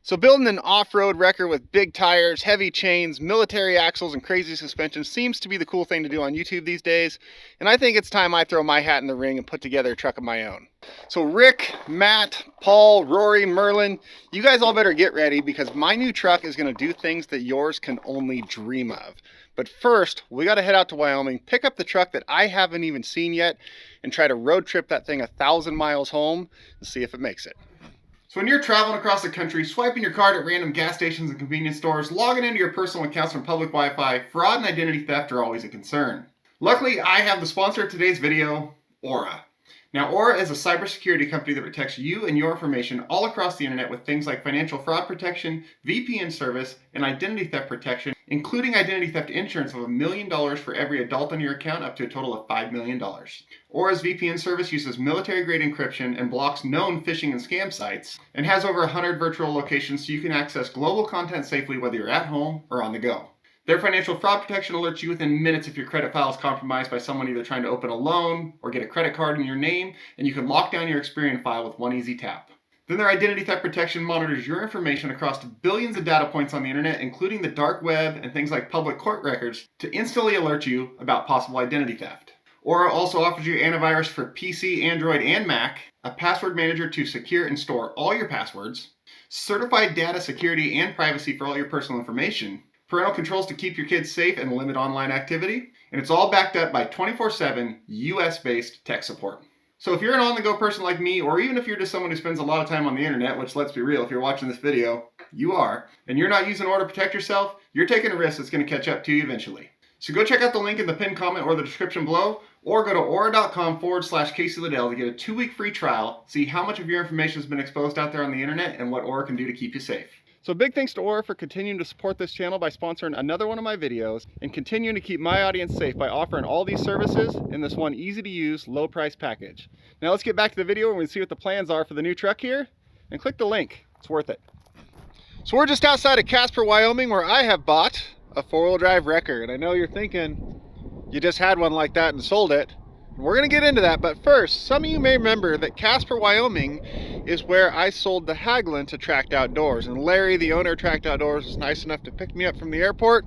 So building an off-road wrecker with big tires, heavy chains, military axles, and crazy suspension seems to be the cool thing to do on YouTube these days. And I think it's time I throw my hat in the ring and put together a truck of my own. So Rick, Matt, Paul, Rory, Merlin, you guys all better get ready because my new truck is going to do things that yours can only dream of. But first, we got to head out to Wyoming, pick up the truck that I haven't even seen yet, and try to road trip that thing 1,000 miles home and see if it makes it. So when you're traveling across the country, swiping your card at random gas stations and convenience stores, logging into your personal accounts from public Wi-Fi, fraud and identity theft are always a concern. Luckily, I have the sponsor of today's video, Aura. Now, Aura is a cybersecurity company that protects you and your information all across the internet with things like financial fraud protection, VPN service, and identity theft protection, including identity theft insurance of $1 million for every adult on your account up to a total of $5 million. Aura's VPN service uses military-grade encryption and blocks known phishing and scam sites, and has over 100 virtual locations so you can access global content safely whether you're at home or on the go. Their financial fraud protection alerts you within minutes if your credit file is compromised by someone either trying to open a loan or get a credit card in your name, and you can lock down your Experian file with one easy tap. Then their identity theft protection monitors your information across billions of data points on the internet, including the dark web and things like public court records, to instantly alert you about possible identity theft. Aura also offers you antivirus for PC, Android, and Mac, a password manager to secure and store all your passwords, certified data security and privacy for all your personal information, parental controls to keep your kids safe and limit online activity, and it's all backed up by 24/7 US-based tech support. So if you're an on-the-go person like me, or even if you're just someone who spends a lot of time on the internet, which let's be real, if you're watching this video, you are, and you're not using Aura to protect yourself, you're taking a risk that's going to catch up to you eventually. So go check out the link in the pinned comment or the description below, or go to aura.com/Casey Liddell to get a 2-week free trial, see how much of your information has been exposed out there on the internet, and what Aura can do to keep you safe. So big thanks to Aura for continuing to support this channel by sponsoring another one of my videos and continuing to keep my audience safe by offering all these services in this one easy to use, low price package. Now let's get back to the video and we see what the plans are for the new truck here, and click the link. It's worth it. So we're just outside of Casper, Wyoming, where I have bought a 4-wheel drive wrecker. And I know you're thinking you just had one like that and sold it. We're going to get into that, but first, some of you may remember that Casper, Wyoming is where I sold the Haglin to Tracked Outdoors, and Larry, the owner of Tracked Outdoors, was nice enough to pick me up from the airport,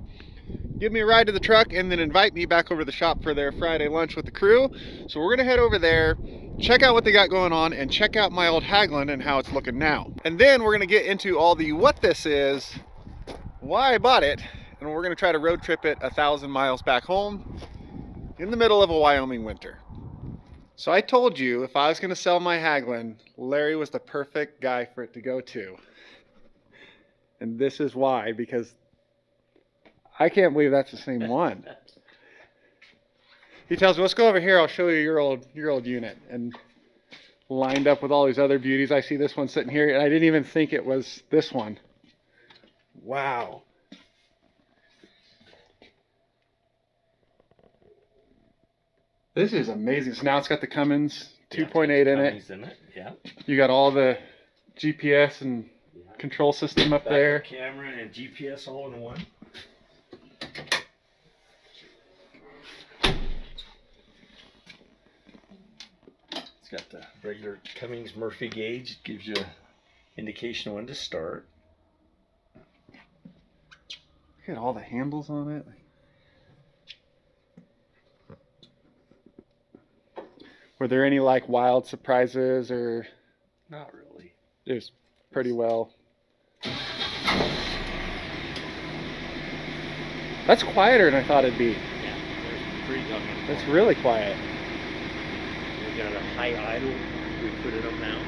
give me a ride to the truck, and then invite me back over to the shop for their Friday lunch with the crew. So we're going to head over there, check out what they got going on, and check out my old Haglin and how it's looking now. And then we're going to get into all the what this is, why I bought it, and we're going to try to road trip it 1,000 miles back home in the middle of a Wyoming winter. So I told you if I was going to sell my Haglin, Larry was the perfect guy for it to go to. And this is why, because I can't believe that's the same one. He tells me, let's go over here, I'll show you your old unit. And lined up with all these other beauties, I see this one sitting here, and I didn't even think it was this one. Wow. This is amazing. So now it's got the Cummins 2.8 in it. Yeah. You got all the GPS and control system up there. Camera and GPS all in one. It's got the regular Cummins Murphy gauge. It gives you an indication of when to start. Look at all the handles on it. Were there any like wild surprises or? Not really. It was pretty well. That's quieter than I thought it'd be. Yeah, there's pretty dumb. It's really quiet. We got a high idle. We put it up now.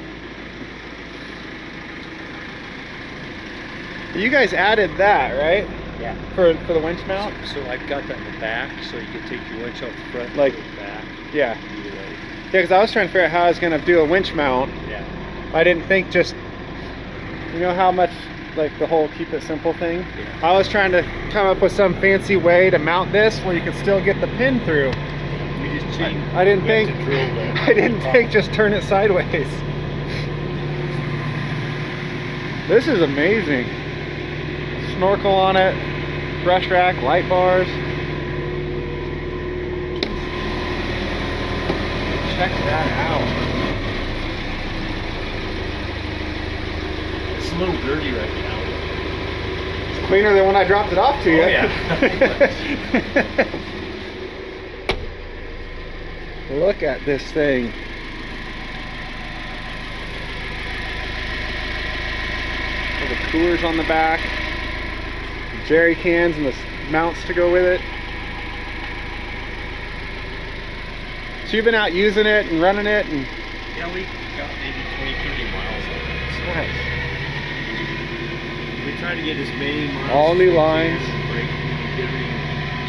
You guys added that, right? Yeah. For the winch mount? So I've got that in the back, so you can take your winch off the front, like and put it back. Yeah. Yeah, because I was trying to figure out how I was going to do a winch mount. Yeah. I didn't think just, you know how much, like the whole keep it simple thing? Yeah. I was trying to come up with some fancy way to mount this where you can still get the pin through. You just change. I didn't think just turn it sideways. This is amazing. Snorkel on it, brush rack, light bars. Check that out. It's a little dirty right now. It's cleaner than when I dropped it off to you. Oh, yeah. Look at this thing. All the coolers on the back, the jerry cans and the mounts to go with it. So you've been out using it and running it, and Yeah, we got maybe 20, 30 miles on it. So nice. we try to get as many miles. All as new we lines. can, break, get everything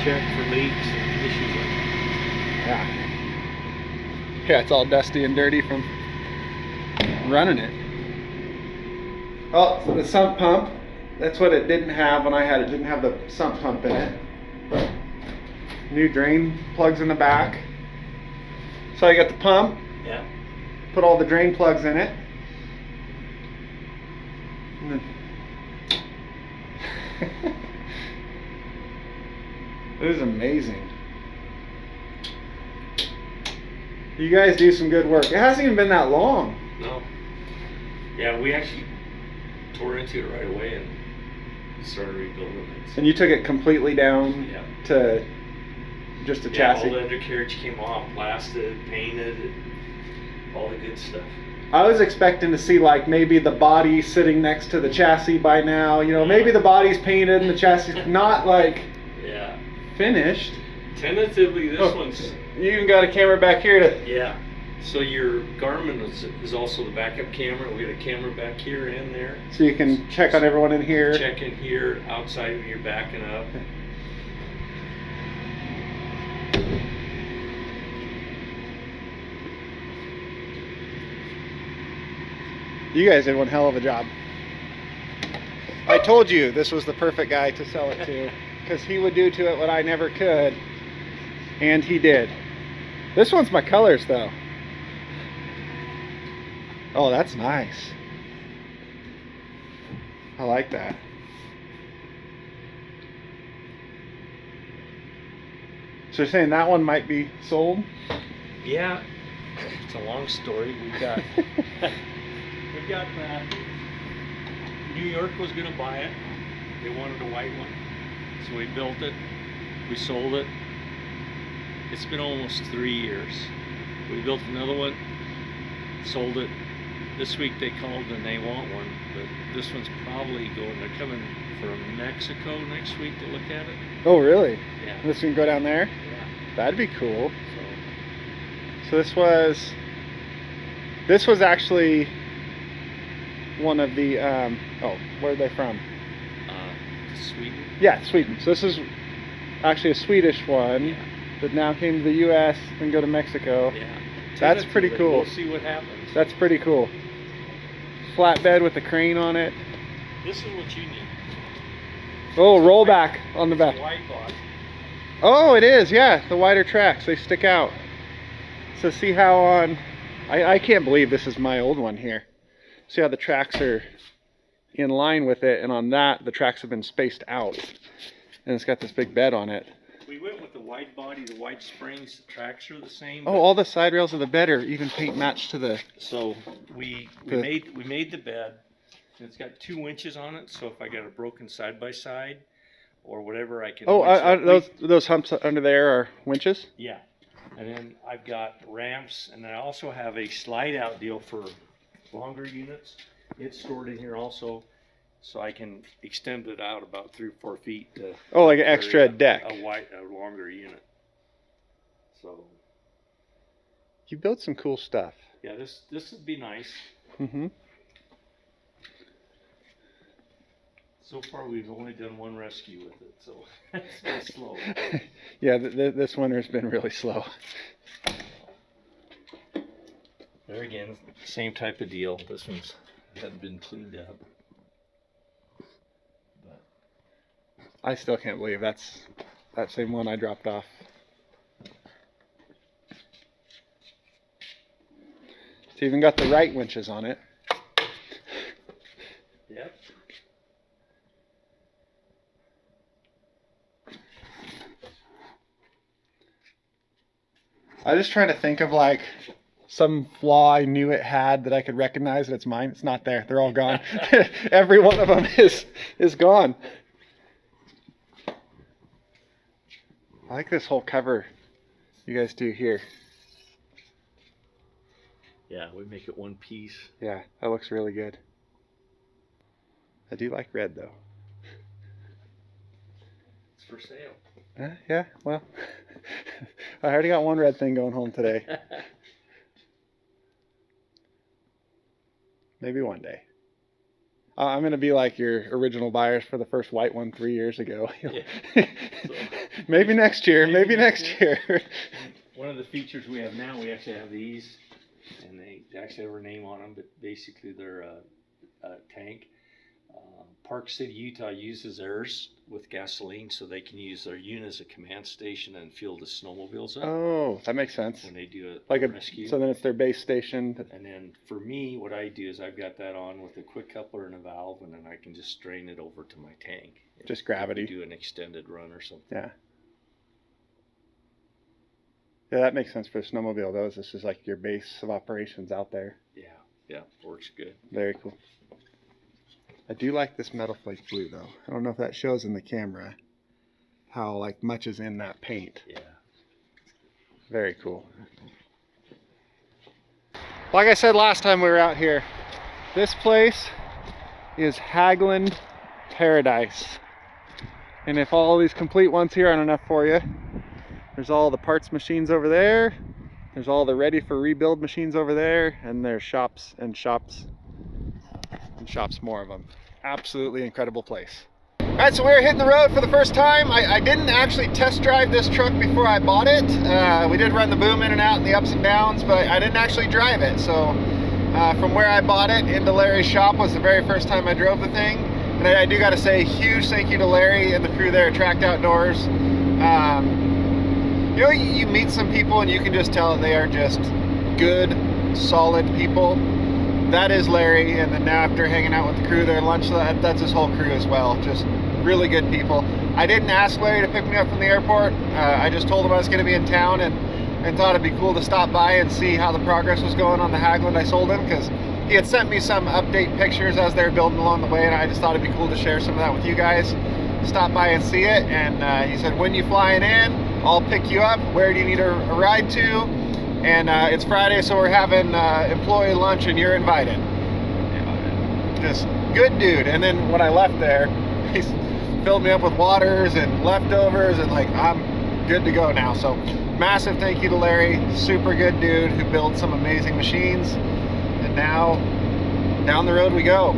checked for leaks and issues like that. Yeah. Yeah, it's all dusty and dirty from running it. Oh, so the sump pump. That's what it didn't have when I had it. Didn't have the sump pump in it. New drain plugs in the back. So I got the pump. Yeah. Put all the drain plugs in it. And then this is amazing. You guys do some good work. It hasn't even been that long. No. Yeah, we actually tore into it right away and started rebuilding it. And you took it completely down Yeah. to just a Yeah, chassis. all the undercarriage came off, blasted, painted, all the good stuff. I was expecting to see like maybe the body sitting next to the chassis by now. You know, maybe the body's painted and the chassis not like Yeah. finished. Tentatively, this Oh. one's... You even got a camera back here to. Yeah. So your Garmin is also the backup camera. We got a camera back here and there. So you can check on everyone in here. Check in here, outside when you're backing up. You guys did one hell of a job. I told you this was the perfect guy to sell it to, because he would do to it what I never could, and he did. This one's my colors though. Oh, that's nice. I like that. So you're saying that one might be sold? Yeah, it's a long story. We've got New York was going to buy it. They wanted a white one, so we built it. We sold it. It's been almost 3 years. We built another one, sold it. This week they called and they want one, but this one's probably going. They're coming from Mexico next week to look at it. Oh, really? Yeah. This can go down there? Yeah. That'd be cool. So So this was actually one of the, oh, where are they from? Sweden. Yeah, Sweden. So this is actually a Swedish one Yeah. that now came to the U.S. and go to Mexico. Yeah. That's pretty Tentatively, cool. We'll see what happens. That's pretty cool. Flatbed with the crane on it. This is what you need. Oh, rollback on the It's a back. white box. Oh, it is, yeah. The wider tracks, they stick out. So see how on, I can't believe this is my old one here. See how the tracks are in line with it, and on that, the tracks have been spaced out. And it's got this big bed on it. We went with the wide body, the wide springs, the tracks are the same. Oh, all the side rails of the bed are even paint matched to the... So we made the bed. And it's got 2 winches on it, so if I got a broken side by side or whatever, I can. Oh, winch it. those humps under there are winches? Yeah, and then I've got ramps, and I also have a slide out deal for longer units. It's stored in here also, so I can extend it out about 3 or 4 feet. To Oh, like an carry extra deck. a longer unit. So You built some cool stuff. yeah, this would be nice. Mm-hmm. So far, we've only done 1 rescue with it, so it's been slow. Yeah, this winter's been really slow. There again, same type of deal. This one's hadn't been cleaned up. But I still can't believe that's that same one I dropped off. It's even got the right winches on it. yep. I just try to think of like some flaw I knew it had that I could recognize that it's mine. It's not there. They're all gone. Every one of them is gone. I like this whole cover you guys do here. Yeah, we make it one piece. Yeah, that looks really good. I do like red though. It's for sale. Yeah, well, I already got one red thing going home today. Maybe one day. I'm going to be like your original buyers for the first white one 3 years ago. Yeah. Maybe next year, maybe next year. One of the features we have now, we actually have these, and they actually have our name on them, but basically they're a tank. Park City, Utah uses theirs with gasoline, so they can use their unit as a command station and fuel the snowmobiles up. Oh, that makes sense. When they do like a rescue. So then it's their base station. And then for me, what I do is I've got that on with a quick coupler and a valve, and then I can just strain it over to my tank. Just gravity. Do an extended run or something. Yeah. Yeah, that makes sense for a snowmobile, though. This is like your base of operations out there. Yeah, works good. Very cool. I do like this metal flake blue, though. I don't know if that shows in the camera how like much is in that paint. Yeah. Very cool. Like I said last time we were out here, this place is Haglund Paradise. And if all these complete ones here aren't enough for you, there's all the parts machines over there. There's all the ready for rebuild machines over there. And there's shops and shops and shops, more of them. Absolutely incredible place. All right, so we're hitting the road for the first time. I didn't actually test drive this truck before I bought it. We did run the boom in and out and the ups and downs, but I didn't actually drive it. So from where I bought it into Larry's shop was the very first time I drove the thing. And I do got to say, huge thank you to Larry and the crew there at Tracked Outdoors. You know, you meet some people and you can just tell that they are just good, solid people. That is Larry, and then now after hanging out with the crew there at lunch, that's his whole crew as well. Just really good people. I didn't ask Larry to pick me up from the airport. I just told him I was going to be in town and thought it'd be cool to stop by and see how the progress was going on the Haglund I sold him, because he had sent me some update pictures as they were building along the way, and I just thought it'd be cool to share some of that with you guys. Stop by and see it, and he said, when you flying in, I'll pick you up. Where do you need a ride to? And it's Friday, so we're having employee lunch, and you're invited. Just good dude. And then when I left there, he filled me up with waters and leftovers, and like, I'm good to go now. So massive thank you to Larry. Super good dude who builds some amazing machines. And now down the road we go.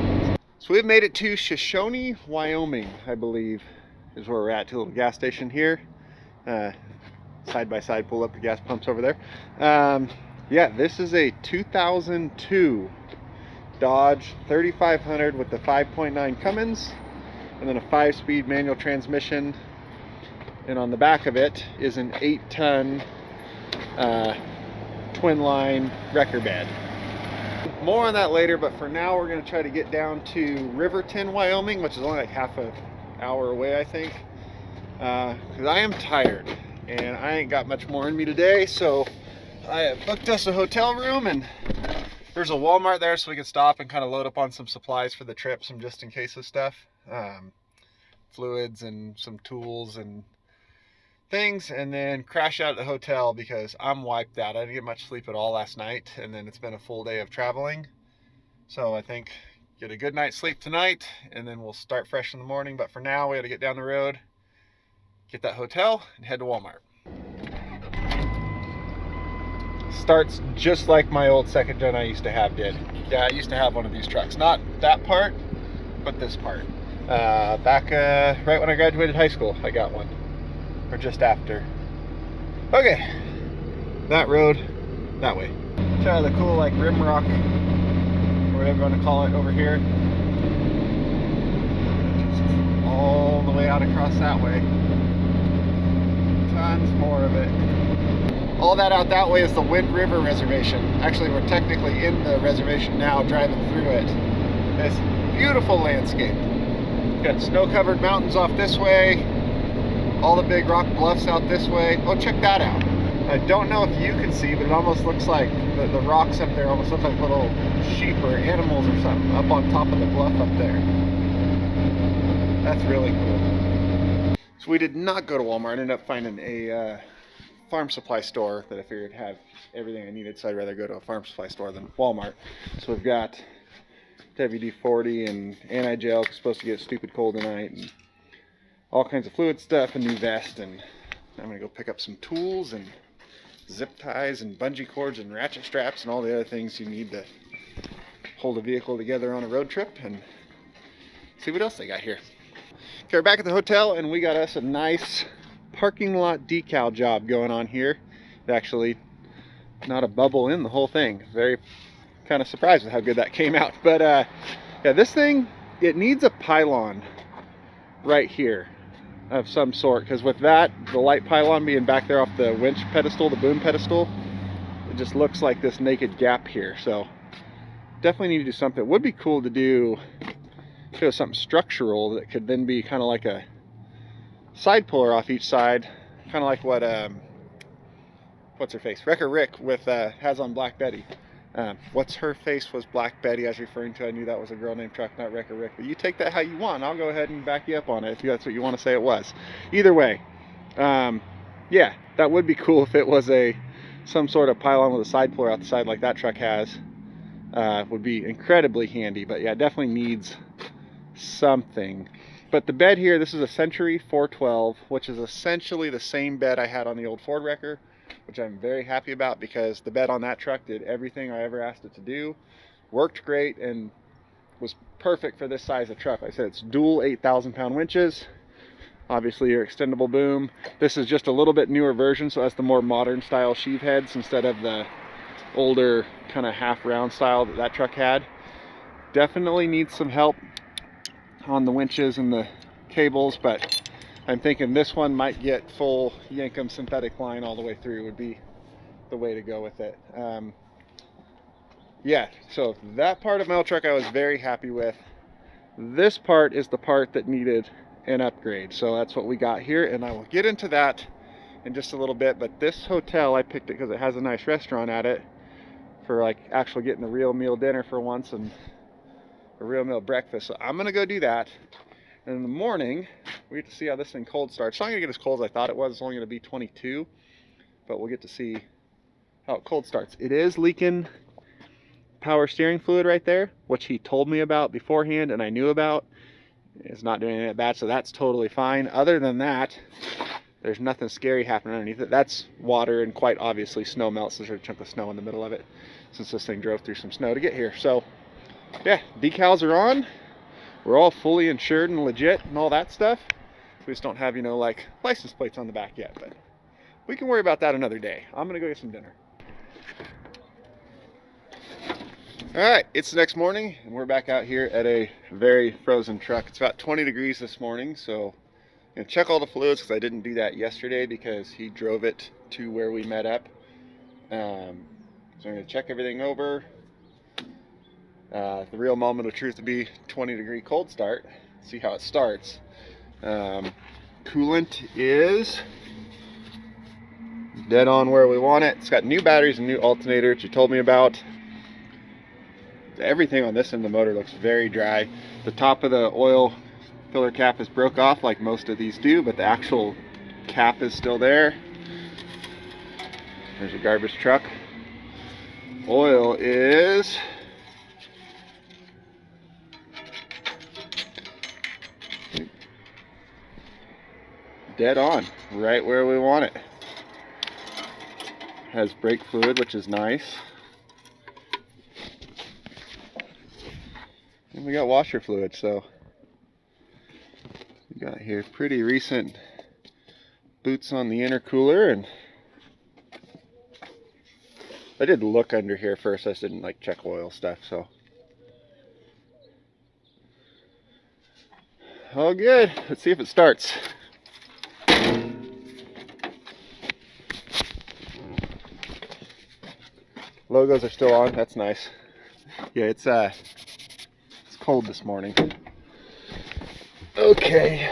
So we've made it to Shoshone, Wyoming, I believe is where we're at, to a little gas station here. Side by side, pull up the gas pumps over there. Yeah, this is a 2002 Dodge 3500 with the 5.9 Cummins, and then a 5-speed manual transmission. And on the back of it is an 8-ton twin line wrecker bed. More on that later, but for now we're going to try to get down to Riverton, Wyoming, which is only like half an hour away, I think, because I am tired. And I ain't got much more in me today, so I have booked us a hotel room, and there's a Walmart there so we can stop and kind of load up on some supplies for the trip, some just in case of stuff. Fluids and some tools and things, and then crash out at the hotel because I'm wiped out. I didn't get much sleep at all last night, and then it's been a full day of traveling. So I think get a good night's sleep tonight, and then we'll start fresh in the morning. But for now, we got to get down the road, get that hotel, and head to Walmart. Starts just like my old second gen I used to have did. Yeah, I used to have one of these trucks. Not that part, but this part. Back right when I graduated high school, I got one. Or just after. Okay, that road, that way. Try the cool like rim rock, or whatever you want to call it, over here. Just all the way out across that way. Tons more of it. All that out that way is the Wind River Reservation. Actually, we're technically in the reservation now, driving through it. This beautiful landscape. Got snow-covered mountains off this way. All the big rock bluffs out this way. Oh, check that out. I don't know if you can see, but it almost looks like the rocks up there almost look like little sheep or animals or something up on top of the bluff up there. That's really cool. So we did not go to Walmart. I ended up finding a farm supply store that I figured had everything I needed, so I'd rather go to a farm supply store than Walmart. So we've got WD-40 and anti-gel, it's supposed to get stupid cold tonight, and all kinds of fluid stuff, a new vest, and I'm gonna go pick up some tools and zip ties and bungee cords and ratchet straps and all the other things you need to hold a vehicle together on a road trip, and see what else they got here. Okay, we're back at the hotel, and we got us a nice parking lot decal job going on here. Actually, not a bubble in the whole thing. Very kind of surprised with how good that came out. But yeah, this thing, it needs a pylon right here of some sort, because with that, the light pylon being back there off the winch pedestal, the boom pedestal, it just looks like this naked gap here. So definitely need to do something. It would be cool to do something structural that could then be kind of like a side puller off each side, kind of like what what's her face, Wrecker Rick with has on Black Betty. What's her face was Black Betty I was referring to. I knew that was a girl named Truck, not Wrecker Rick, but you take that how you want. I'll go ahead and back you up on it if that's what you want to say it was. Either way, yeah, that would be cool if it was some sort of pylon with a side puller out the side like that truck has. Would be incredibly handy. But yeah, it definitely needs something. But the bed here, this is a Century 412, which is essentially the same bed I had on the old Ford Wrecker, which I'm very happy about, because the bed on that truck did everything I ever asked it to do, worked great, and was perfect for this size of truck. Like I said, it's dual 8,000 pound winches, obviously your extendable boom. This is just a little bit newer version, so it has the more modern style sheave heads instead of the older kind of half round style that truck had. Definitely needs some help on the winches and the cables, but I'm thinking this one might get full Yankum synthetic line all the way through, would be the way to go with it. Yeah, so that part of my old truck I was very happy with. This part is the part that needed an upgrade, so that's what we got here, and I will get into that in just a little bit. But this hotel, I picked it because it has a nice restaurant at it for like actually getting a real meal dinner for once and a real meal breakfast. So I'm gonna go do that. And in the morning, we get to see how this thing cold starts. It's not gonna get as cold as I thought it was. It's only gonna be 22, but we'll get to see how it cold starts. It is leaking power steering fluid right there, which he told me about beforehand and I knew about. It's not doing anything bad, so that's totally fine. Other than that, there's nothing scary happening underneath it. That's water, and quite obviously snow melts. There's a chunk of snow in the middle of it since this thing drove through some snow to get here. So yeah, decals are on. We're all fully insured and legit and all that stuff. We just don't have, you know, like license plates on the back yet, but we can worry about that another day. I'm gonna go get some dinner. All right, it's the next morning and we're back out here at a very frozen truck. It's about 20 degrees this morning, so I'm gonna check all the fluids because I didn't do that yesterday because he drove it to where we met up. So I'm gonna check everything over. The real moment of truth to be 20-degree cold start. See how it starts. Coolant is dead on where we want it. It's got new batteries and new alternator, which you told me about. Everything on this end of the motor looks very dry. The top of the oil filler cap is broke off like most of these do, but the actual cap is still there. There's a garbage truck. Oil is dead on, right where we want it. Has brake fluid, which is nice. And we got washer fluid, so we got here pretty recent boots on the intercooler, and I did look under here first. I just didn't like check oil stuff, so all good. Let's see if it starts. Logos are still on. That's nice. Yeah, it's cold this morning. Okay.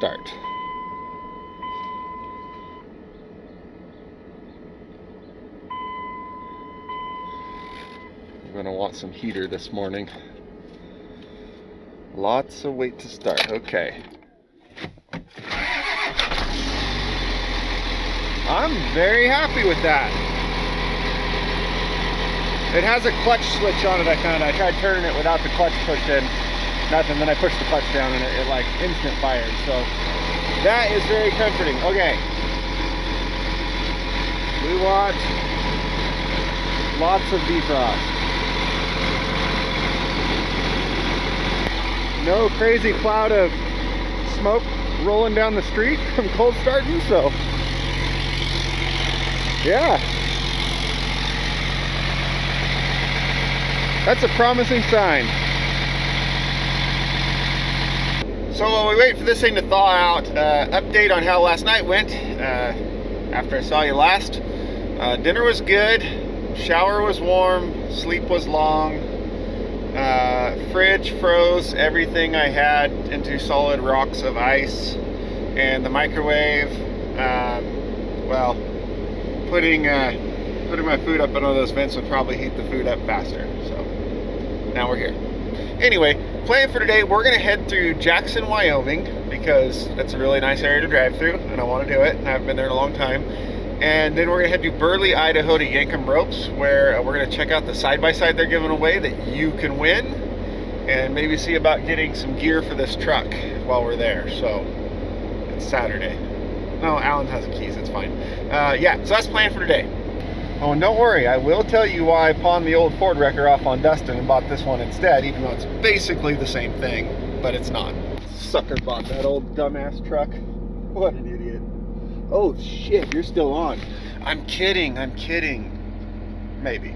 start. I'm gonna want some heater this morning. Lots of weight to start. Okay. I'm very happy with that. It has a clutch switch on it. I tried turning it without the clutch pushed in. Nothing. Then I pushed the clutch down and it like instant fired. So that is very comforting. Okay. We want lots of defrost. No crazy cloud of smoke rolling down the street from cold starting, so yeah, that's a promising sign. So while we wait for this thing to thaw out, update on how last night went. After I saw you last, dinner was good, shower was warm, sleep was long. Fridge froze everything I had into solid rocks of ice, and the microwave, well, putting my food up in one of those vents would probably heat the food up faster. So now we're here. Anyway, plan for today, we're gonna head through Jackson, Wyoming, because that's a really nice area to drive through and I want to do it, and I haven't been there in a long time. And then we're gonna head to Burley, Idaho to Yankum Ropes, where we're gonna check out the side-by-side they're giving away that you can win, and maybe see about getting some gear for this truck while we're there. So it's Saturday. No, Alan has the keys, it's fine. Yeah, so that's the plan for today. Oh, and don't worry, I will tell you why I pawned the old Ford wrecker off on Dustin and bought this one instead, even though it's basically the same thing, but it's not. Sucker bought that old dumbass truck. What an idiot. Oh shit, you're still on. I'm kidding, I'm kidding. Maybe.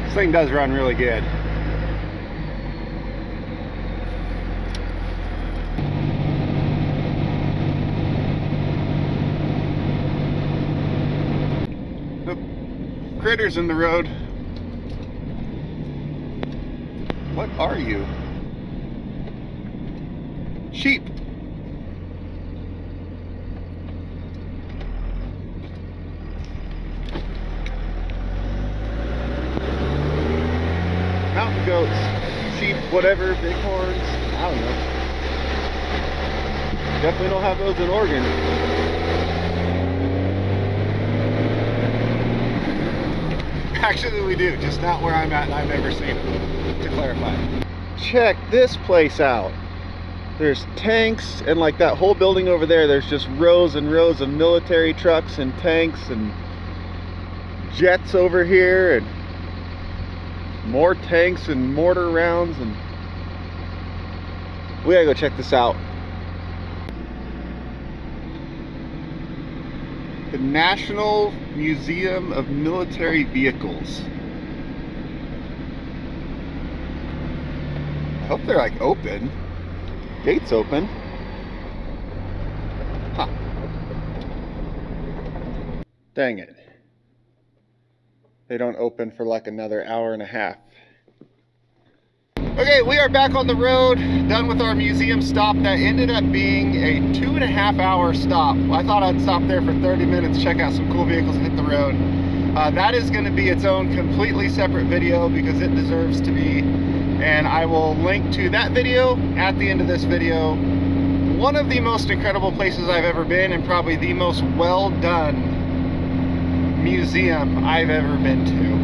This thing does run really good. Critters in the road. What are you? Sheep. Mountain goats, sheep, whatever, bighorns, I don't know. Definitely don't have those in Oregon. Actually, we do, just not where I'm at, and I've never seen it, to clarify. Check this place out. There's tanks, and like that whole building over there, there's just rows and rows of military trucks and tanks and jets over here, and more tanks and mortar rounds, and we gotta go check this out. The National Museum of Military Vehicles. I hope they're like open. Gates open. Huh. Dang it. They don't open for like another hour and a half. Okay, we are back on the road, done with our museum stop. That ended up being a 2.5 hour stop. I thought I'd stop there for 30 minutes, check out some cool vehicles and hit the road. That is going to be its own completely separate video because it deserves to be. And I will link to that video at the end of this video. One of the most incredible places I've ever been, and probably the most well done museum I've ever been to.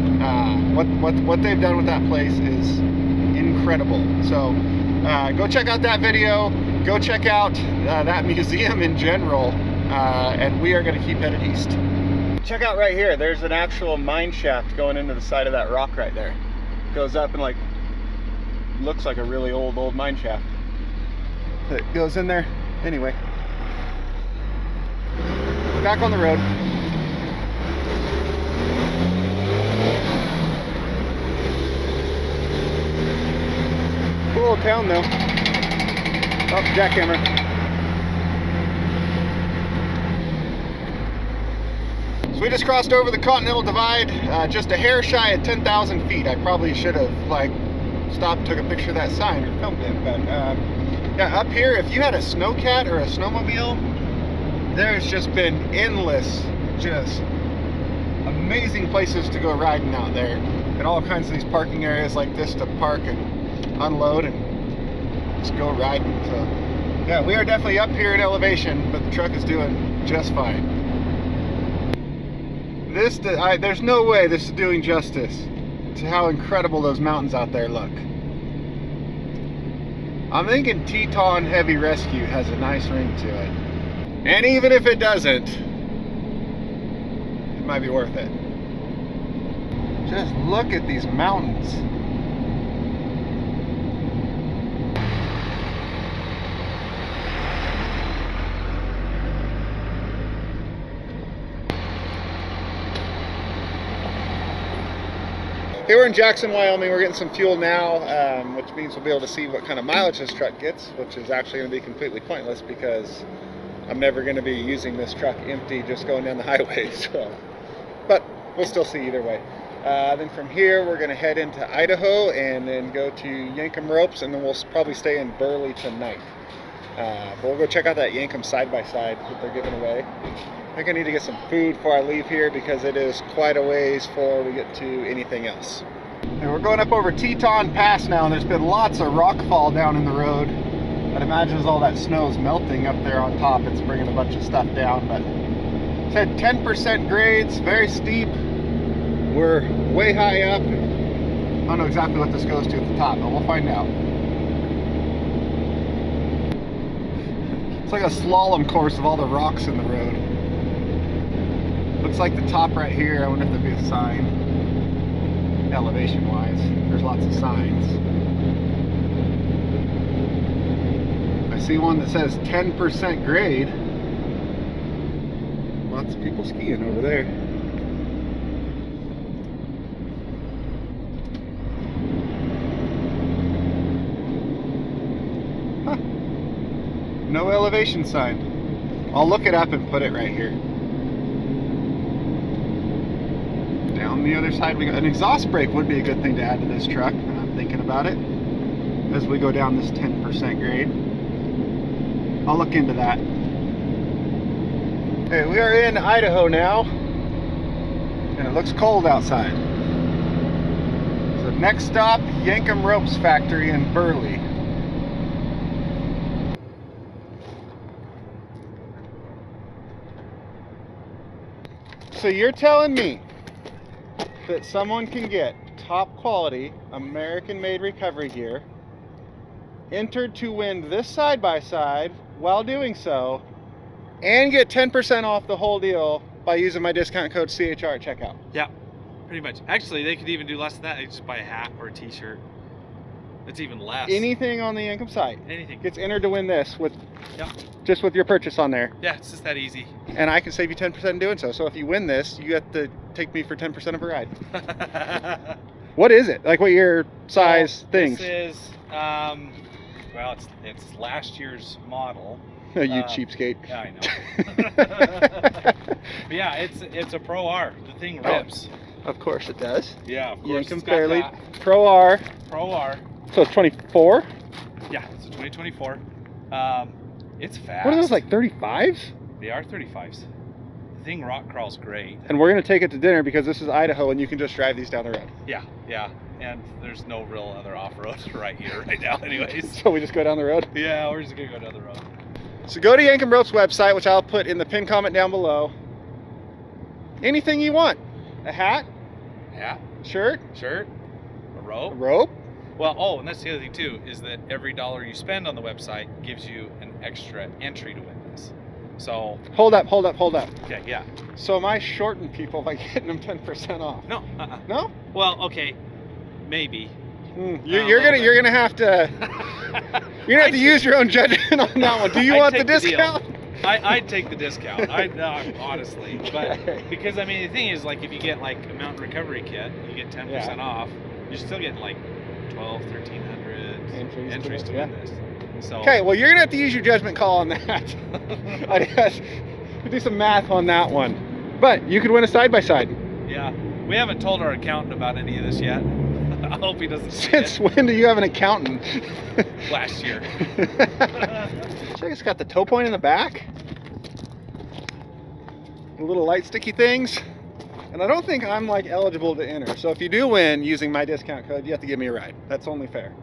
What they've done with that place is incredible. So go check out that video, go check out that museum in general, and we are going to keep headed east. Check out right here, there's an actual mine shaft going into the side of that rock right there. It goes up and like looks like a really old mine shaft. It goes in there. Anyway, back on the road. Cool town though. Oh, jackhammer. We just crossed over the Continental Divide, just a hair shy of 10,000 feet. I probably should have like stopped, took a picture of that sign or filmed it, but yeah, up here, if you had a snowcat or a snowmobile, there's just been endless, just amazing places to go riding out there, and all kinds of these parking areas like this to park and unload and just go riding. So yeah, we are definitely up here in elevation, but the truck is doing just fine. There's no way this is doing justice to how incredible those mountains out there look. I'm thinking Teton Heavy Rescue has a nice ring to it. And even if it doesn't, it might be worth it. Just look at these mountains. Here we're in Jackson, Wyoming. We're getting some fuel now, which means we'll be able to see what kind of mileage this truck gets, which is actually going to be completely pointless because I'm never going to be using this truck empty just going down the highway. So, but we'll still see either way. Then from here we're going to head into Idaho and then go to Yankum Ropes, and then we'll probably stay in Burley tonight. But we'll go check out that Yankum side-by-side that they're giving away. I think I need to get some food before I leave here because it is quite a ways before we get to anything else. And we're going up over Teton Pass now, and there's been lots of rock fall down in the road. I'd imagine as all that snow is melting up there on top, it's bringing a bunch of stuff down. But it said 10% grades, very steep. We're way high up. I don't know exactly what this goes to at the top, but we'll find out. It's like a slalom course of all the rocks in the road. Looks like the top right here. I wonder if there'd be a sign, elevation wise. There's lots of signs. I see one that says 10% grade. Lots of people skiing over there. Huh. No elevation sign. I'll look it up and put it right here. Down the other side we go. An exhaust brake would be a good thing to add to this truck, and I'm thinking about it as we go down this 10% grade. I'll look into that. Okay, we are in Idaho now, and it looks cold outside. So next stop, Yankum Ropes factory in Burley. So you're telling me that someone can get top quality American made recovery gear, entered to win this side-by-side while doing so, and get 10% off the whole deal by using my discount code CHR at checkout? Yeah, pretty much. Actually, they could even do less than that. They just buy a hat or a t-shirt. It's even less. Anything on the Yankum site Anything gets entered to win this with Yep. just with your purchase on there. Yeah, it's just that easy. And I can save you 10% in doing so. So if you win this, you have to take me for 10% of a ride. What is it? Like what your size things? This is, well, it's last year's model. You cheapskate. Yeah, I know. But yeah, it's a Pro R. The thing rips. Oh, of course it does. Yeah, of course. Yankum It's got Fairlead that. Pro R. Pro R. So it's 24? Yeah, it's a 2024. It's fast. What are those, like 35s? They are 35s. The thing rock crawls great. And we're going to take it to dinner because this is Idaho and you can just drive these down the road. Yeah, yeah. And there's no real other off-road right here, right now, anyways. So we just go down the road? Yeah, we're just going to go down the road. So go to Yankum Ropes website, which I'll put in the pinned comment down below. Anything you want. A hat? Yeah. Shirt? Shirt? A rope? A rope? Well, oh, and that's the other thing too, is that every dollar you spend on the website gives you an extra entry to win this. So Hold up. okay, yeah. So am I shorting people by getting them 10% off? No. No? Well, okay, maybe. You're gonna have to use your own judgment on that one. Do you want the discount? I'd take the discount. Honestly, but because I mean the thing is, like, if you get like a mountain recovery kit, you get 10% off. You're still getting like 1,300 entries to win this. So okay, well, you're gonna have to use your judgment call on that. I'd have to do some math on that one. But you could win a side-by-side. Yeah. We haven't told our accountant about any of this yet. I hope he doesn't see Since it. when do you have an accountant? Last year. Check, it's got the tow point in the back. The little light sticky things. And I don't think I'm like eligible to enter. So if you do win using my discount code, you have to give me a ride. That's only fair.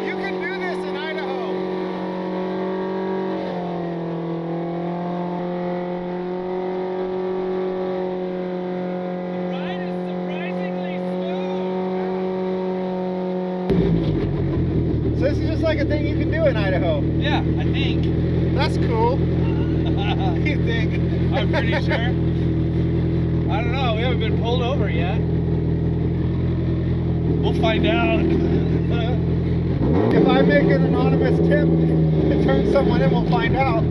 You can do this in Idaho. The ride is surprisingly smooth. So this is just like a thing you can do in Idaho. Yeah, I think. That's cool. You think? I'm pretty sure. I don't know. We haven't been pulled over yet. We'll find out. If I make an anonymous tip to turn someone in, we'll find out.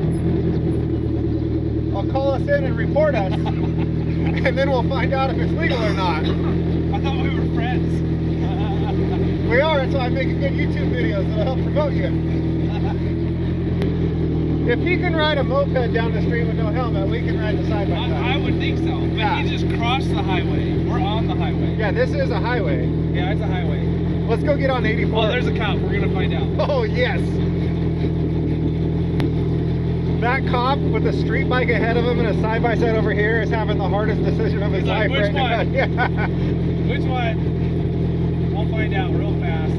I'll call us in and report us. And then we'll find out if it's legal or not. I thought we were friends. We are, that's why I'm making good YouTube videos that'll help promote you. If he can ride a moped down the street with no helmet, we can ride the side by side. I would think so. But Yeah. he just crossed the highway. We're on the highway. Yeah, this is a highway. Yeah, it's a highway. Let's go get on 84. Oh, there's a cop. We're gonna find out. Oh, yes. That cop with a street bike ahead of him and a side-by-side over here is having the hardest decision of his He's like, life "Which right one?" now. Yeah. Which one? We'll find out real fast.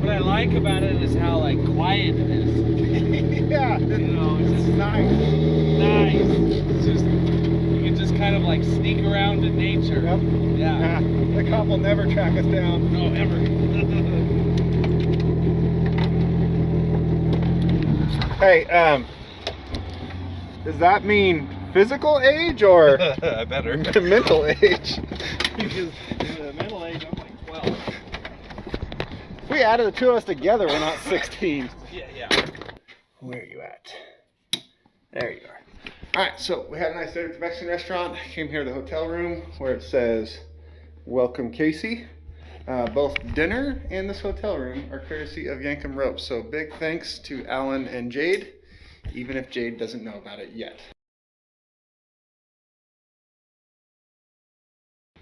What I like about it is how like quiet it is. Yeah, You know, it's just nice. nice. It's just you can just kind of like sneak around in nature. Yep. Yeah. Yeah, the cop will never track us down. No, ever. Hey, does that mean physical age or I better. mental age? Because the mental age, I'm like 12. If we added the two of us together, we're not 16. Yeah. Where are you at? There you are. All right, so we had a nice day at the Mexican restaurant. Came here to the hotel room where it says, "Welcome, Casey." Both dinner and this hotel room are courtesy of Yankum Ropes. So big thanks to Alan and Jade, even if Jade doesn't know about it yet.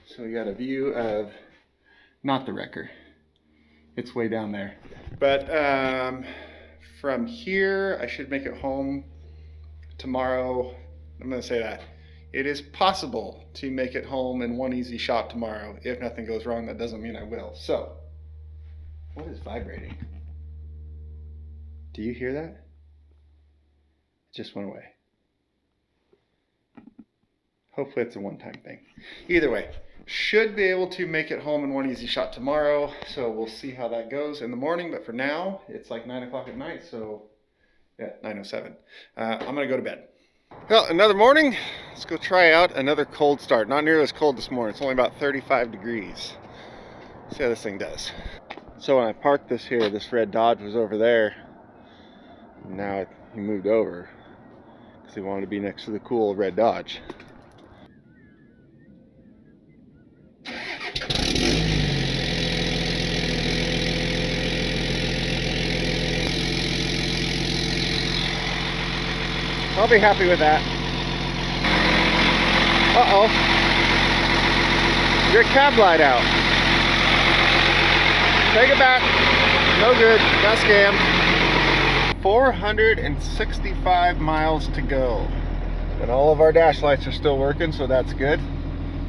So we got a view of, not the wrecker. It's way down there. But from here, I should make it home tomorrow. I'm gonna say that. It is possible to make it home in one easy shot tomorrow. If nothing goes wrong, that doesn't mean I will. So, what is vibrating? Do you hear that? It just went away. Hopefully it's a one-time thing. Either way, should be able to make it home in one easy shot tomorrow. So we'll see how that goes in the morning. But for now, it's like 9 o'clock at night. So yeah, 9:07. I'm gonna go to bed. Well, another morning. Let's go try out another cold start. Not nearly as cold this morning. It's only about 35 degrees. See how this thing does. So when I parked this here, this red Dodge was over there. Now he moved over because he wanted to be next to the cool red Dodge. I'll be happy with that. Uh-oh. Your cab light out. Take it back. No good. Got scammed. 465 miles to go. And all of our dash lights are still working, so that's good.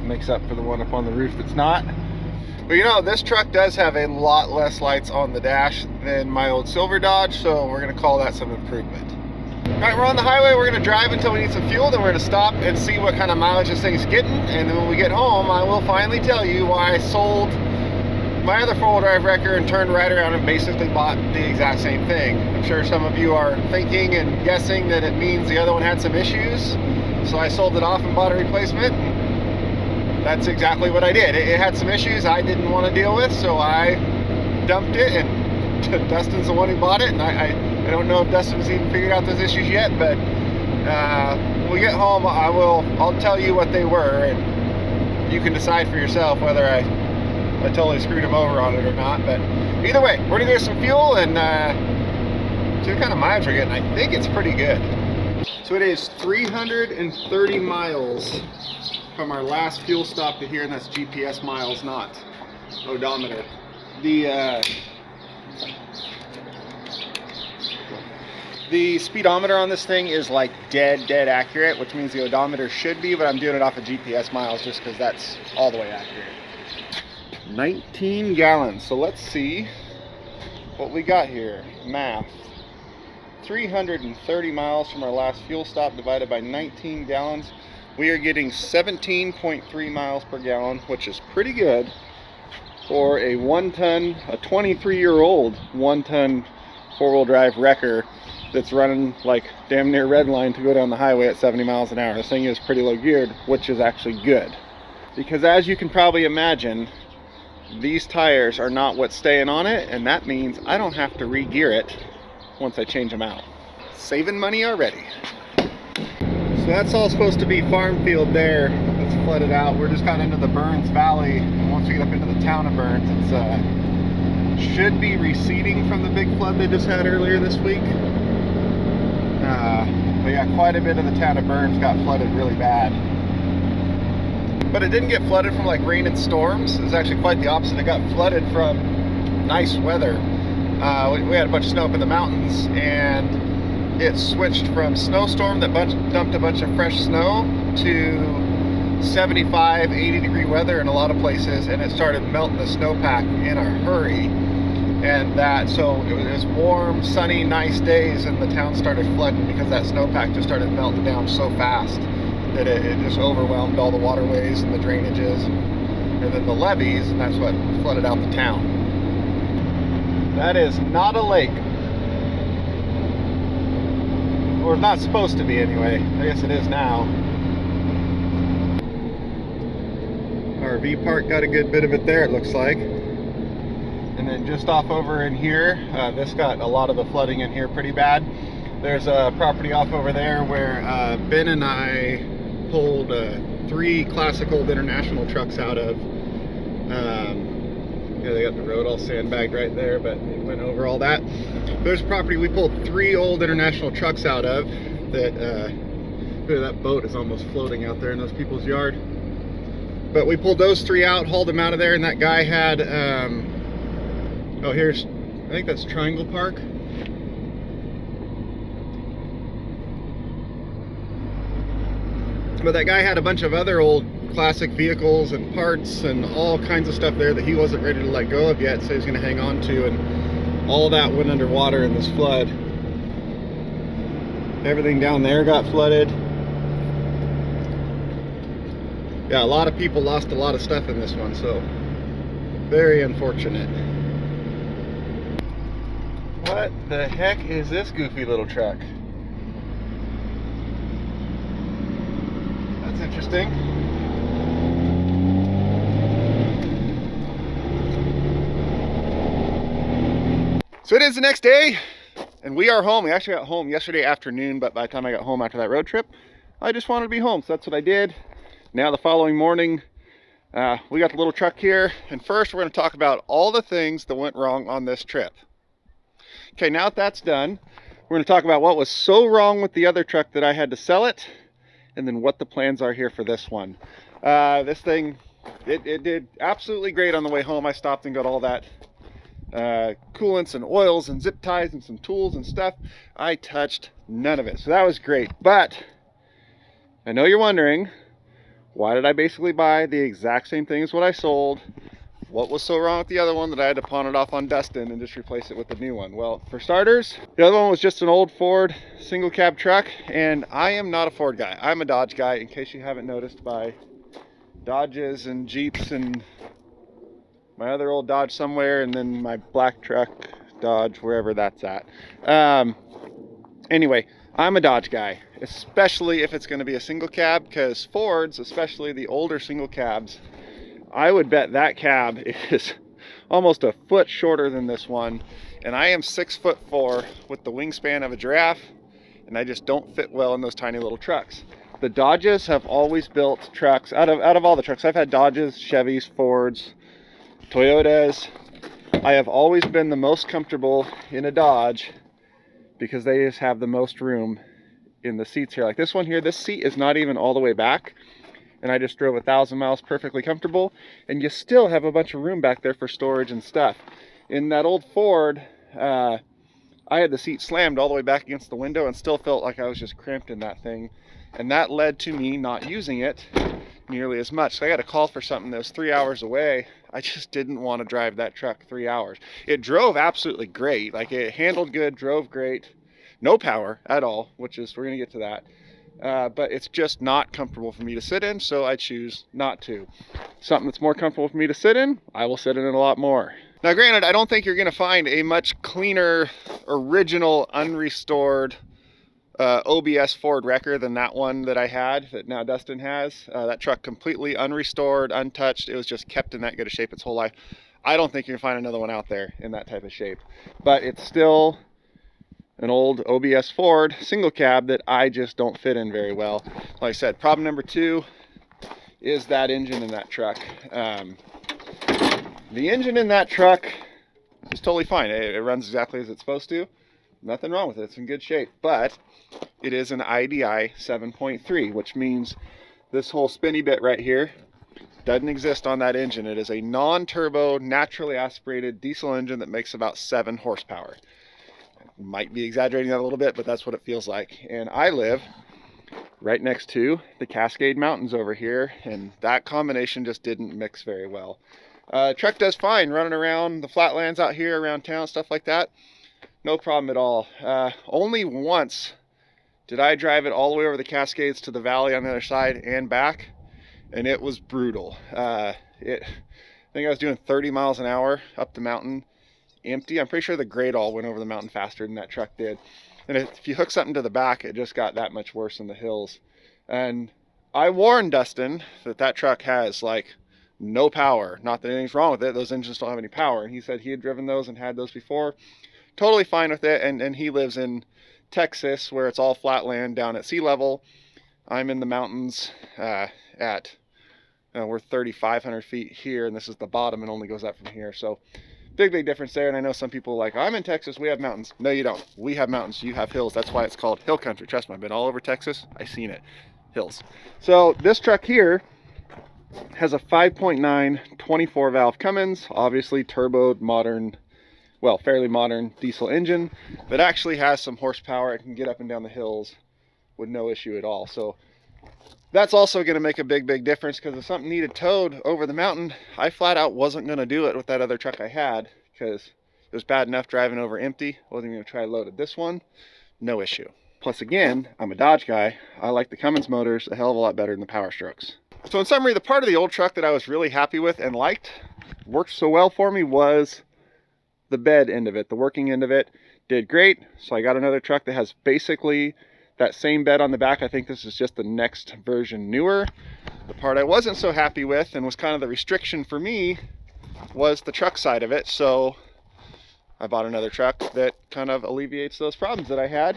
Makes up for the one up on the roof that's not. But you know, this truck does have a lot less lights on the dash than my old silver Dodge, so we're gonna call that some improvement. Alright, we're on the highway. We're going to drive until we need some fuel, then we're going to stop and see what kind of mileage this thing's getting, and then when we get home, I will finally tell you why I sold my other four-wheel drive wrecker and turned right around and basically bought the exact same thing. I'm sure some of you are thinking and guessing that it means the other one had some issues, so I sold it off and bought a replacement. That's exactly what I did. It had some issues I didn't want to deal with, so I dumped it, and Dustin's the one who bought it, and I don't know if Dustin's even figured out those issues yet, but when we get home, I'll tell you what they were, and you can decide for yourself whether I totally screwed him over on it or not. But either way, we're gonna get some fuel and see what kind of mileage we're getting. I think it's pretty good. So it is 330 miles from our last fuel stop to here, and that's GPS miles, not odometer. The speedometer on this thing is like dead accurate, which means the odometer should be, but I'm doing it off of GPS miles just because that's all the way accurate. 19 gallons. So let's see what we got here. Math. 330 miles from our last fuel stop divided by 19 gallons. We are getting 17.3 miles per gallon, which is pretty good for a 23-year-old 1-ton four-wheel drive wrecker that's running like damn near red line to go down the highway at 70 miles an hour. This thing is pretty low geared, which is actually good. Because as you can probably imagine, these tires are not what's staying on it, and that means I don't have to re-gear it once I change them out. Saving money already. So that's all supposed to be farm field there. That's flooded out. We're just kind of into the Burns Valley, and once we get up into the town of Burns, it's should be receding from the big flood they just had earlier this week. But yeah, quite a bit of the town of Burns got flooded really bad. But it didn't get flooded from like rain and storms. It was actually quite the opposite. It got flooded from nice weather. We had a bunch of snow up in the mountains, and it switched from snowstorm that dumped a bunch of fresh snow to 75, 80 degree weather in a lot of places, and it started melting the snowpack in a hurry. And so it was warm, sunny, nice days, and the town started flooding because that snowpack just started melting down so fast that it just overwhelmed all the waterways and the drainages and then the levees, and that's what flooded out the town. That is not a lake. Or it's not supposed to be anyway. I guess it is now. RV park got a good bit of it there, it looks like. And then just off over in here, this got a lot of the flooding in here pretty bad. There's a property off over there where Ben and I pulled 3 classic old International trucks out of. Yeah, they got the road all sandbagged right there, but it went over all that. There's a property we pulled 3 old International trucks out of that, that boat is almost floating out there in those people's yard. But we pulled those 3 out, hauled them out of there, and that guy had, oh, here's, I think that's Triangle Park. But that guy had a bunch of other old classic vehicles and parts and all kinds of stuff there that he wasn't ready to let go of yet, so he's going to hang on to, and all that went underwater in this flood. Everything down there got flooded. Yeah, a lot of people lost a lot of stuff in this one, so very unfortunate. What the heck is this goofy little truck? That's interesting. So it is the next day, and we are home. We actually got home yesterday afternoon, but by the time I got home after that road trip, I just wanted to be home, so that's what I did. Now the following morning, we got the little truck here, and first we're going to talk about all the things that went wrong on this trip. Okay, now that that's done, we're going to talk about what was so wrong with the other truck that I had to sell it, and then what the plans are here for this one. This thing, it did absolutely great on the way home. I stopped and got all that coolants and oils and zip ties and some tools and stuff. I touched none of it, so that was great. But I know you're wondering, why did I basically buy the exact same thing as what I sold What was so wrong with the other one that I had to pawn it off on Dustin and just replace it with the new one? Well, for starters, the other one was just an old Ford single cab truck, and I am not a Ford guy. I'm a Dodge guy, in case you haven't noticed by Dodges and Jeeps and my other old Dodge somewhere, and then my black truck Dodge, wherever that's at. Anyway, I'm a Dodge guy, especially if it's going to be a single cab, because Fords, especially the older single cabs, I would bet that cab is almost a foot shorter than this one, and I am 6'4" with the wingspan of a giraffe, and I just don't fit well in those tiny little trucks. The Dodges have always built trucks, out of all the trucks, I've had Dodges, Chevys, Fords, Toyotas. I have always been the most comfortable in a Dodge because they just have the most room in the seats here. Like this one here, this seat is not even all the way back, and I just drove 1,000 miles perfectly comfortable, and you still have a bunch of room back there for storage and stuff. In that old Ford, I had the seat slammed all the way back against the window and still felt like I was just cramped in that thing, and that led to me not using it nearly as much. So I got a call for something that was 3 hours away. I just didn't want to drive that truck 3 hours. It drove absolutely great. Like, it handled good, drove great, no power at all, which is, we're gonna get to that. But it's just not comfortable for me to sit in, so I choose not to. Something that's more comfortable for me to sit in, I will sit in it a lot more. Now granted, I don't think you're gonna find a much cleaner, original, unrestored OBS Ford wrecker than that one that I had, that now Dustin has. That truck completely unrestored, untouched. It was just kept in that good a shape its whole life. I don't think you're gonna find another one out there in that type of shape, but it's still an old OBS Ford single cab that I just don't fit in very well. Like I said, problem number 2 is that engine in that truck. The engine in that truck is totally fine. It runs exactly as it's supposed to. Nothing wrong with it. It's in good shape, but it is an IDI 7.3, which means this whole spinny bit right here doesn't exist on that engine. It is a non-turbo, naturally aspirated diesel engine that makes about 7 horsepower. Might be exaggerating that a little bit, but that's what it feels like. And I live right next to the Cascade Mountains over here, and that combination just didn't mix very well. Truck does fine running around the flatlands out here around town, stuff like that. No problem at all. Only once did I drive it all the way over the Cascades to the valley on the other side and back, and it was brutal. I think I was doing 30 miles an hour up the mountain empty. I'm pretty sure the grade all went over the mountain faster than that truck did. And if you hook something to the back, it just got that much worse in the hills. And I warned Dustin that that truck has like no power. Not that anything's wrong with it, those engines don't have any power. And he said he had driven those and had those before. Totally fine with it, and he lives in Texas where it's all flat land down at sea level. I'm in the mountains we're 3,500 feet here, and this is the bottom and only goes up from here. So big difference there. And I know some people are like, I'm in Texas, we have mountains. No, you don't. We have mountains, you have hills. That's why it's called hill country. Trust me, I've been all over Texas. I've seen it. Hills. So this truck here has a 5.9 24 valve Cummins, obviously turboed, modern, well, fairly modern diesel engine that actually has some horsepower. It can get up and down the hills with no issue at all. So that's also going to make a big difference, because if something needed towed over the mountain, I flat out wasn't going to do it with that other truck I had, because it was bad enough driving over empty. Wasn't going to try loaded. This one, no issue. Plus again, I'm a Dodge guy. I like the Cummins motors a hell of a lot better than the Power Strokes. So in summary, the part of the old truck that I was really happy with and liked, worked so well for me, was the bed end of it. The working end of it did great. So I got another truck that has basically that same bed on the back. I think this is just the next version newer. The part I wasn't so happy with, and was kind of the restriction for me, was the truck side of it. So I bought another truck that kind of alleviates those problems that I had,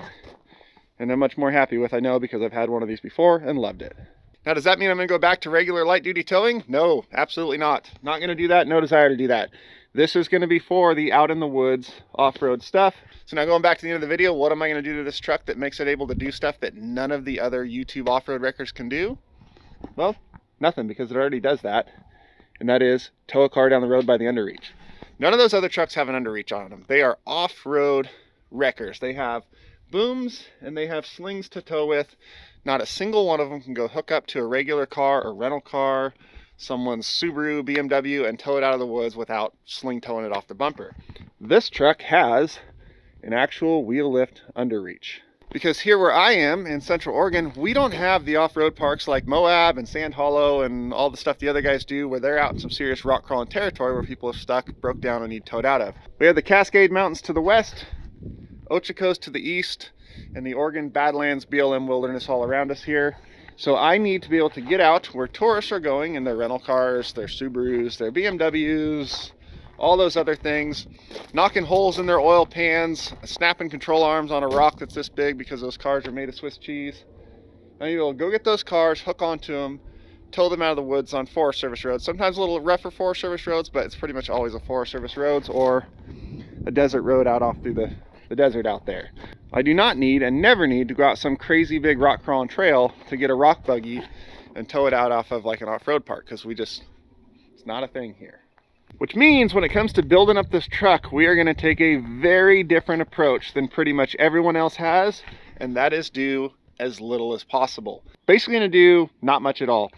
and I'm much more happy with, I know, because I've had one of these before and loved it. Now, does that mean I'm going to go back to regular light duty towing? No, absolutely not. Not going to do that. No desire to do that. This is going to be for the out in the woods off-road stuff. So now going back to the end of the video, what am I going to do to this truck that makes it able to do stuff that none of the other YouTube off-road wreckers can do? Well, nothing, because it already does that. And that is tow a car down the road by the underreach. None of those other trucks have an underreach on them. They are off-road wreckers. They have booms and they have slings to tow with. Not a single one of them can go hook up to a regular car or rental car someone's Subaru, BMW, and tow it out of the woods without sling towing it off the bumper. This truck has an actual wheel lift underreach. Because here where I am in Central Oregon, we don't have the off-road parks like Moab and Sand Hollow and all the stuff the other guys do, where they're out in some serious rock crawling territory where people have stuck, broke down, and need towed out of. We have the Cascade Mountains to the west, Ochakos to the east, and the Oregon Badlands BLM wilderness all around us here. So I need to be able to get out where tourists are going in their rental cars, their Subarus, their BMWs, all those other things, knocking holes in their oil pans, snapping control arms on a rock that's this big because those cars are made of Swiss cheese. I need to go get those cars, hook onto them, tow them out of the woods on Forest Service roads. Sometimes a little rougher Forest Service roads, but it's pretty much always a Forest Service roads or a desert road out off through the desert out there. I do not need and never need to go out some crazy big rock crawling trail to get a rock buggy and tow it out off of like an off-road park, because it's not a thing here. Which means when it comes to building up this truck, we are going to take a very different approach than pretty much everyone else has, and that is do as little as possible. Basically going to do not much at all.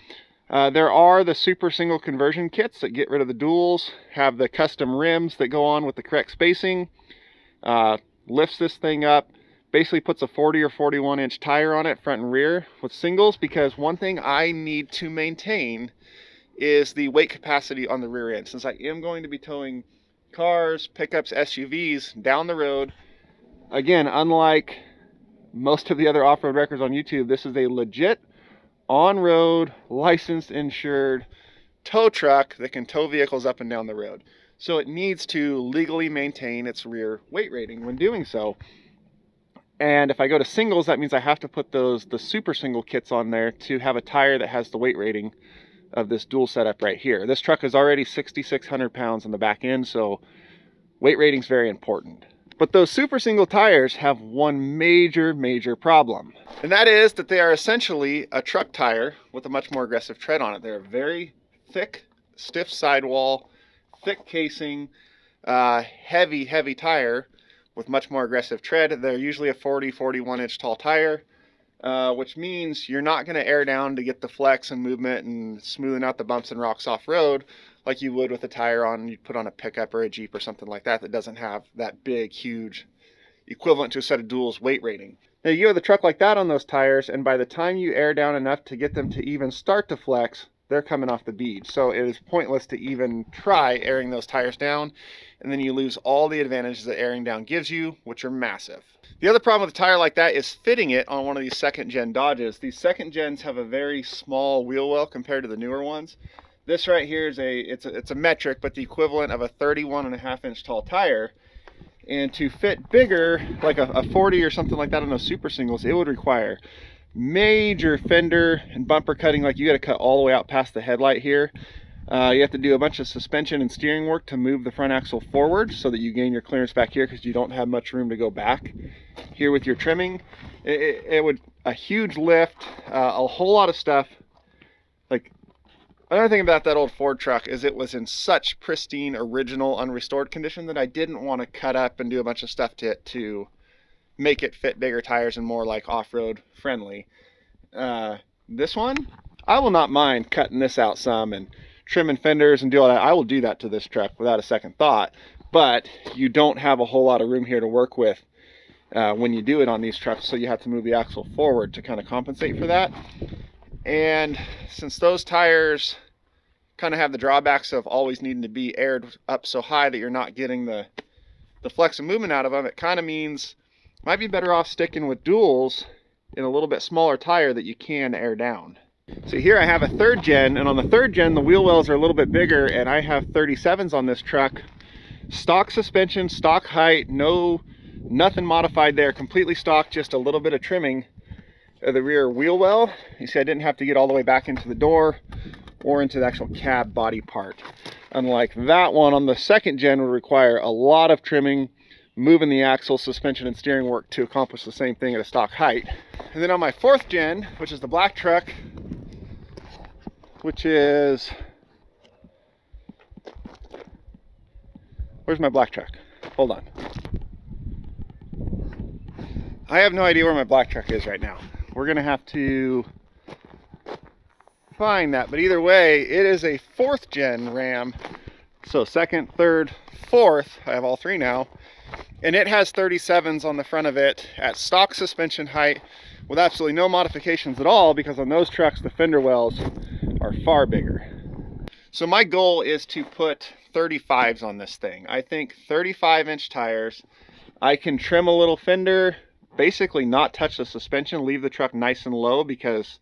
There are the super single conversion kits that get rid of the duals, have the custom rims that go on with the correct spacing, lifts this thing up, basically puts a 40 or 41 inch tire on it front and rear with singles, because one thing I need to maintain is the weight capacity on the rear end. Since I am going to be towing cars, pickups, SUVs down the road, again, unlike most of the other off-road records on YouTube, this is a legit on-road, licensed, insured tow truck that can tow vehicles up and down the road. So it needs to legally maintain its rear weight rating when doing so. And if I go to singles, that means I have to put the super single kits on there to have a tire that has the weight rating of this dual setup right here. This truck is already 6,600 pounds on the back end, so weight rating is very important. But those super single tires have one major problem, and that is that they are essentially a truck tire with a much more aggressive tread on it. They're a very thick, stiff sidewall, thick casing, heavy tire with much more aggressive tread. They're usually a 40, 41 inch tall tire. Which means you're not going to air down to get the flex and movement and smoothing out the bumps and rocks off road like you would with a tire you'd put on a pickup or a Jeep or something like that doesn't have that big, huge, equivalent to a set of duals weight rating. Now you have the truck like that on those tires, and by the time you air down enough to get them to even start to flex, they're coming off the bead. So it is pointless to even try airing those tires down, and then you lose all the advantages that airing down gives you, which are massive. The other problem with a tire like that is fitting it on one of these second gen Dodges. These second gens have a very small wheel well compared to the newer ones. This right here is it's a metric, but the equivalent of a 31.5 inch tall tire. And to fit bigger, like a 40 or something like that on those super singles, it would require major fender and bumper cutting. Like you got to cut all the way out past the headlight here. You have to do a bunch of suspension and steering work to move the front axle forward so that you gain your clearance back here, because you don't have much room to go back here with your trimming. It would a huge lift, a whole lot of stuff. Like, another thing about that old Ford truck is it was in such pristine, original, unrestored condition that I didn't want to cut up and do a bunch of stuff to it to make it fit bigger tires and more like off-road friendly. This one, I will not mind cutting this out some and trimming fenders and do all that. I will do that to this truck without a second thought, but you don't have a whole lot of room here to work with when you do it on these trucks, so you have to move the axle forward to kind of compensate for that. And since those tires kind of have the drawbacks of always needing to be aired up so high that you're not getting the flex and movement out of them, it kind of means might be better off sticking with duals in a little bit smaller tire that you can air down. So here I have a third gen, and on the third gen the wheel wells are a little bit bigger, and I have 37s on this truck. Stock suspension, stock height, nothing modified there, completely stock, just a little bit of trimming of the rear wheel well. You see I didn't have to get all the way back into the door or into the actual cab body part. Unlike that one on the second gen would require a lot of trimming, moving the axle, suspension, and steering work to accomplish the same thing at a stock height. And then on my fourth gen, which is the black truck, which is, where's my black truck? Hold on. I have no idea where my black truck is right now. We're gonna have to find that, but either way, it is a 4th gen Ram. So 2nd, 3rd, 4th, I have all 3 now. And it has 37s on the front of it at stock suspension height with absolutely no modifications at all, because on those trucks, the fender wells are far bigger. So my goal is to put 35s on this thing. I think 35-inch tires, I can trim a little fender, basically not touch the suspension, leave the truck nice and low, because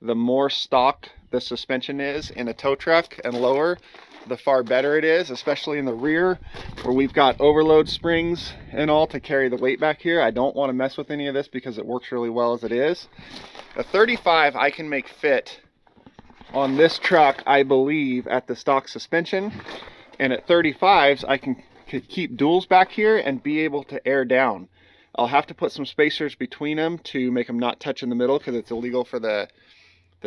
the more stock the suspension is in a tow truck and lower, the far better it is, especially in the rear where we've got overload springs and all to carry the weight back here. I don't want to mess with any of this because it works really well as it is. A 35 I can make fit on this truck, I believe, at the stock suspension, and at 35s I can keep duals back here and be able to air down. I'll have to put some spacers between them to make them not touch in the middle, because it's illegal for the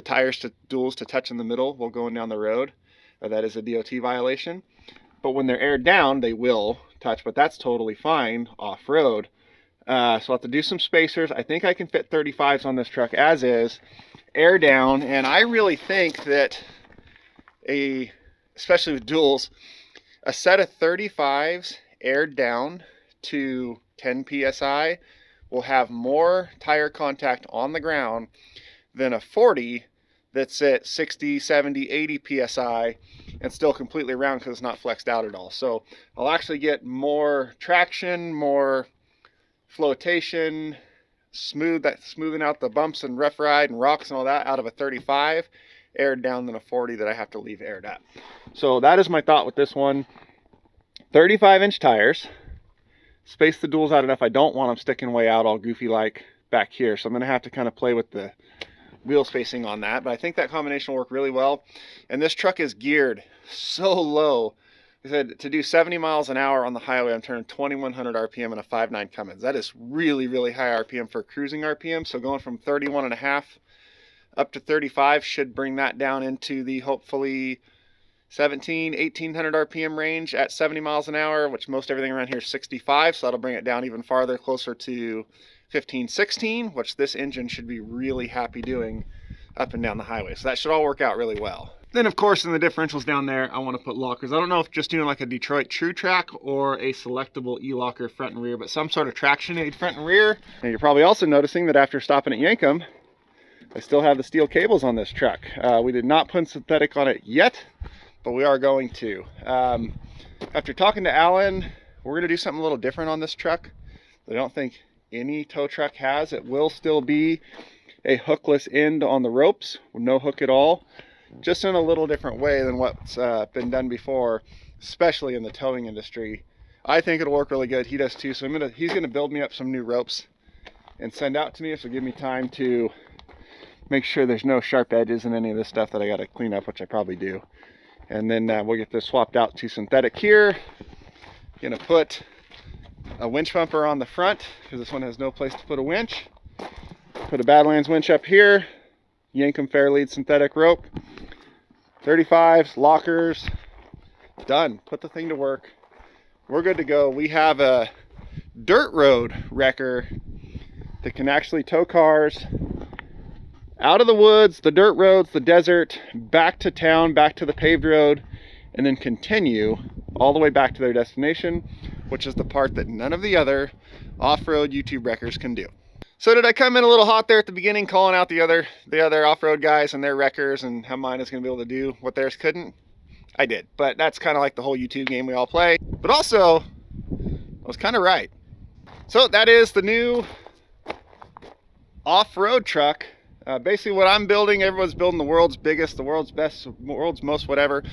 tires to duals to touch in the middle while going down the road. That is a DOT violation. But when they're aired down, they will touch, but that's totally fine off-road. So I'll have to do some spacers. I think I can fit 35s on this truck as is, air down, and I really think that especially with duals, a set of 35s aired down to 10 PSI will have more tire contact on the ground than a 40 that's at 60, 70, 80 PSI and still completely round because it's not flexed out at all. So I'll actually get more traction, more flotation, smoothing out the bumps and rough ride and rocks and all that out of a 35 aired down than a 40 that I have to leave aired at. So that is my thought with this one. 35-inch tires. Space the duals out enough. I don't want them sticking way out all goofy like back here. So I'm going to have to kind of play with the wheel spacing on that, but I think that combination will work really well. And this truck is geared so low. I said to do 70 miles an hour on the highway, I'm turning 2100 RPM in a 5.9 Cummins. That is really, really high RPM for cruising RPM. So going from 31.5 up to 35 should bring that down into the hopefully 1800 RPM range at 70 miles an hour, which most everything around here is 65. So that'll bring it down even farther, closer to 15, 16, which this engine should be really happy doing up and down the highway. So that should all work out really well. Then of course in the differentials down there, I want to put lockers. I don't know if just doing like a Detroit True Track or a selectable e-locker front and rear, but some sort of traction aid front and rear. And you're probably also noticing that after stopping at Yankum, I still have the steel cables on this truck. We did not put synthetic on it yet, but we are going to. After talking to Alan, we're going to do something a little different on this truck. I don't think any tow truck has. It will still be a hookless end on the ropes with no hook at all, just in a little different way than what's been done before, especially in the towing industry. I think it'll work really good. He does too. So he's gonna build me up some new ropes and send out to me, so give me time to make sure there's no sharp edges in any of this stuff that I got to clean up, which I probably do. And then we'll get this swapped out to synthetic here. Gonna put a winch bumper on the front because this one has no place to put a winch. Put a Badlands winch up here. Yankum Fairlead synthetic rope. 35s, lockers, done. Put the thing to work. We're good to go. We have a dirt road wrecker that can actually tow cars out of the woods, the dirt roads, the desert, back to town, back to the paved road, and then continue all the way back to their destination, which is the part that none of the other off-road YouTube wreckers can do. So did I come in a little hot there at the beginning, calling out the other off-road guys and their wreckers and how mine is going to be able to do what theirs couldn't? I did, but that's kind of like the whole YouTube game we all play. But also, I was kind of right. So that is the new off-road truck. Basically what I'm building, everyone's building the world's biggest, the world's best, world's most whatever.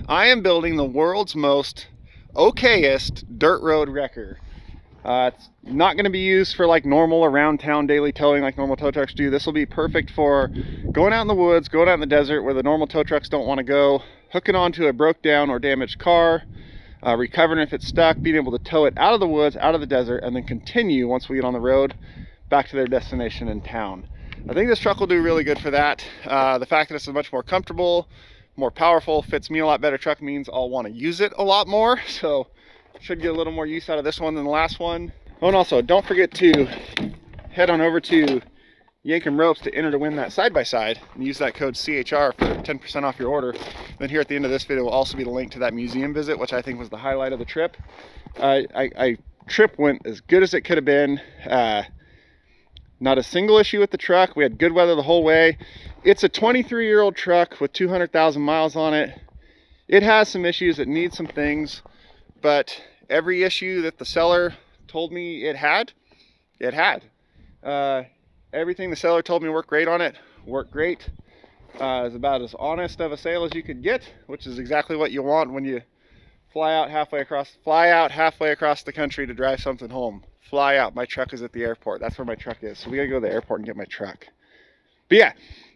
I am building the world's most okayest dirt road wrecker. It's not going to be used for like normal around town daily towing like normal tow trucks do. This will be perfect for going out in the woods, going out in the desert where the normal tow trucks don't want to go, hooking onto a broke down or damaged car, recovering if it's stuck, being able to tow it out of the woods, out of the desert, and then continue once we get on the road back to their destination in town. I think this truck will do really good for that. The fact that it's much more comfortable, more powerful, fits me a lot better truck means I'll want to use it a lot more. So should get a little more use out of this one than the last one. Oh, and also don't forget to head on over to Yankum Ropes to enter to win that side-by-side and use that code CHR for 10% off your order. Then here at the end of this video will also be the link to that museum visit, which I think was the highlight of the trip. Trip went as good as it could have been. Not a single issue with the truck. We had good weather the whole way. It's a 23-year-old truck with 200,000 miles on it. It has some issues, it needs some things, but every issue that the seller told me it had. Everything the seller told me worked great on it, worked great. It was about as honest of a sale as you could get, which is exactly what you want when you fly out halfway across the country to drive something home. Fly out. My truck is at the airport. That's where my truck is. So we gotta go to the airport and get my truck. But yeah,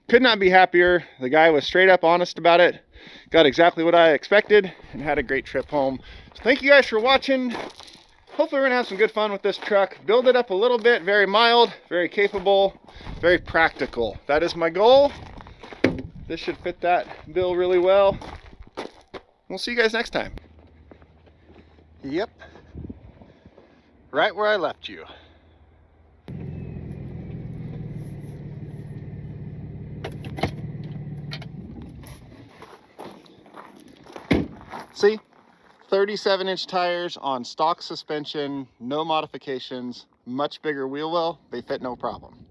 could not be happier. The guy was straight up honest about it. Got exactly what I expected and had a great trip home. So thank you guys for watching. Hopefully we're gonna have some good fun with this truck. Build it up a little bit, very mild, very capable, very practical. That is my goal. This should fit that bill really well. We'll see you guys next time. Yep. Right where I left you. See? 37-inch tires on stock suspension, no modifications, much bigger wheel well. They fit no problem.